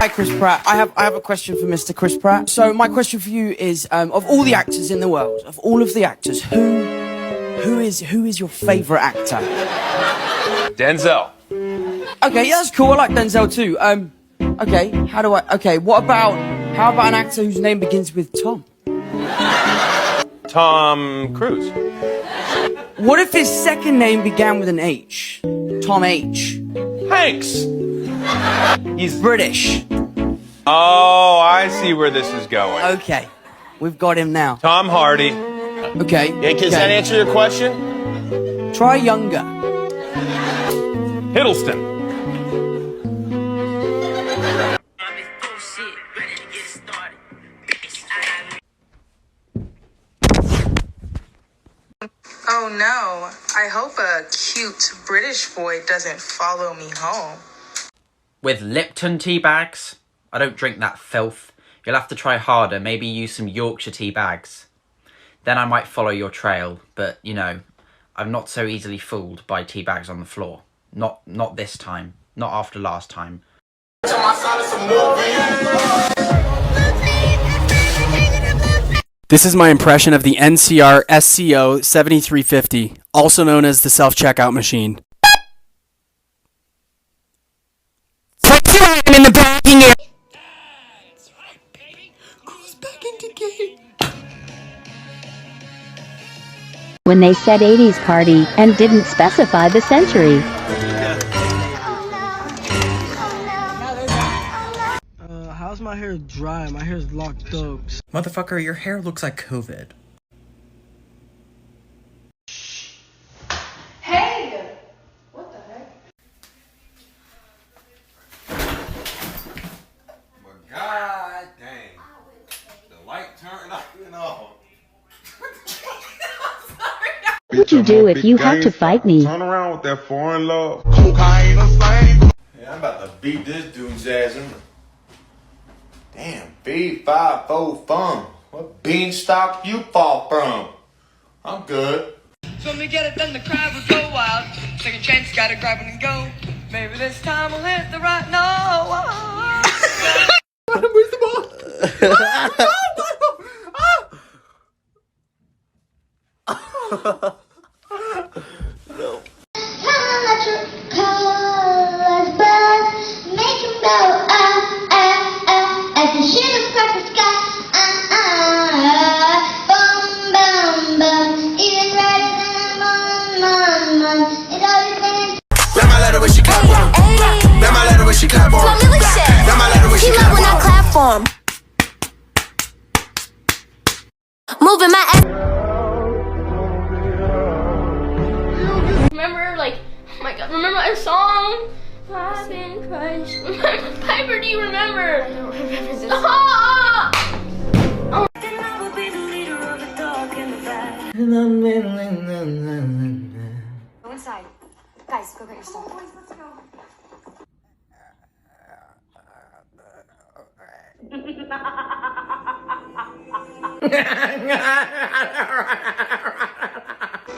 Hi, Chris Pratt. I have a question for Mr. Chris Pratt. So my question for you is, of all the actors in the world, of all of the actors, who is your favourite actor? Denzel. Okay, yeah, that's cool. I like Denzel too. Okay, how about an actor whose name begins with Tom? Tom Cruise. What if his second name began with an H? Tom H. Hanks. He's British. Oh, I see where this is going. Okay, we've got him now. Tom Hardy. Okay. Yeah, does that answer your question? Try younger. Hiddleston. Oh no, I hope a cute British boy doesn't follow me home. With Lipton tea bags? I don't drink that filth. You'll have to try harder, maybe use some Yorkshire tea bags. Then I might follow your trail, but, you know, I'm not so easily fooled by tea bags on the floor. Not this time. Not after last time. This is my impression of the NCR SCO 7350, also known as the self-checkout machine. Put your hand in the backing area. That's right, baby. Cruise back into gate. When they said 80s party and didn't specify the century. How's my hair dry? My hair's locked up. Motherfucker, your hair looks like COVID. Hey! What the heck? But god dang. The light turned off and on. What would you do if you had to fight me? Turn around with that foreign love. Cocaine or slang. Yeah, I'm about to beat this dude's ass in. Damn, 3-5-4 fun. What beanstalk you fall from? I'm good. So when we get it done, the crowd will go wild. Second chance, gotta grab it and go. Maybe this time we'll hit the right note. Where's the ball? No. Make him go, as the shit across the sky, boom, boom, boom, even redder than a moon, it always been. That my letter when she clap for him. That my letter when she clap for him. That my letter when she clap for him. Moving my ass. Remember, like, oh my god, remember my song? I've been crushed. Piper, do you remember? I don't remember this. Ah! Oh. Then I will be the leader of the dog and the bad. Go inside. Guys, go get your stuff. Boys, let's go. You want a piece of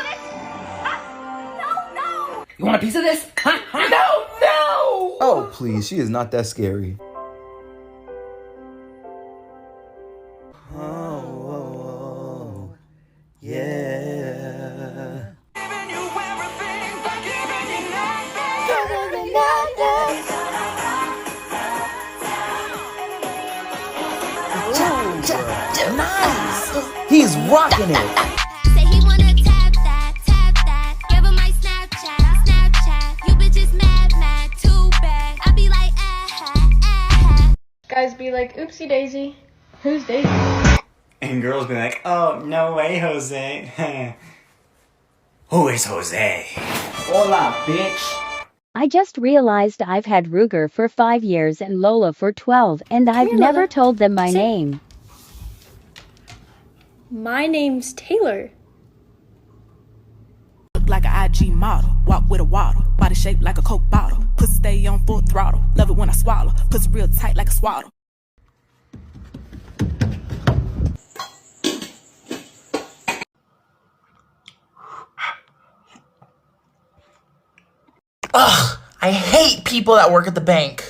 this? Ah! No! You want a piece of this? Huh? No! No! Oh, please, she is not that scary. Oh, yeah. Nice! He's rocking it! Say he wanna tap that. Give him my Snapchat. You bitches mad, too bad. I be like, Guys be like, oopsie daisy. Who's Daisy? And girls be like, oh, no way, Jose. Who is Jose? Hola, bitch. I just realized I've had Ruger for 5 years and Lola for 12, and I've never told them my name. My name's Taylor. Look like an IG model, walk with a waddle, body shaped like a Coke bottle, pussy stay on full throttle, love it when I swallow, pussy real tight like a swaddle. Ugh, I hate people that work at the bank.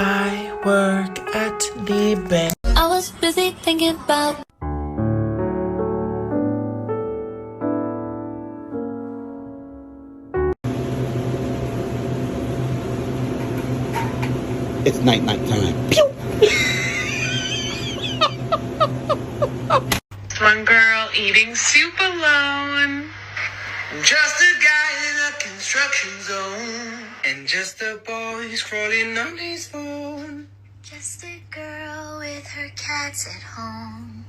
I work at the bank. I was busy thinking about. It's night time. Pew! One girl eating soup alone. Just a guy in a construction zone. And just a boy scrolling on his phone. Just a girl with her cats at home.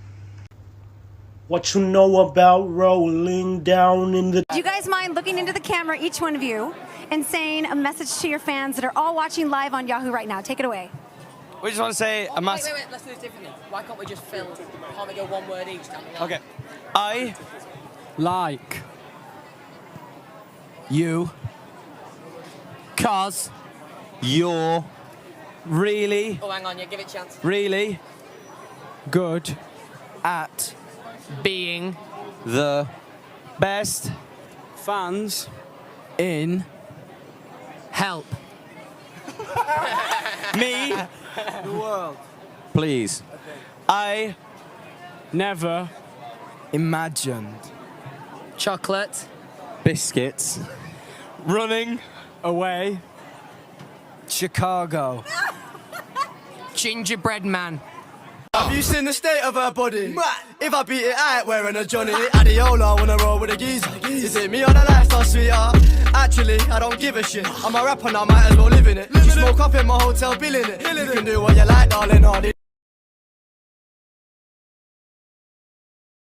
What you know about rolling down in the... Do you guys mind looking into the camera, each one of you, and saying a message to your fans that are all watching live on Yahoo right now? Take it away. We just want to say a massive... Wait, let's do this differently. Why can't we just fill? Can't we go one word each down the line? Okay. I like you cause you're really... Oh, hang on, yeah, give it a chance. Really good at being the best fans in help me the world. Please. I never imagined Chocolate. biscuits running away Chicago. Gingerbread man. Have you seen the state of her body? If I beat it, I ain't wearing a Johnny. Adiola, wanna roll with a geezer. Is it me or the lifestyle, sweetheart? Actually, I don't give a shit. I'm a rapper now, might as well live in it. You smoke up in my hotel, bill in it. You can do what you like, darling.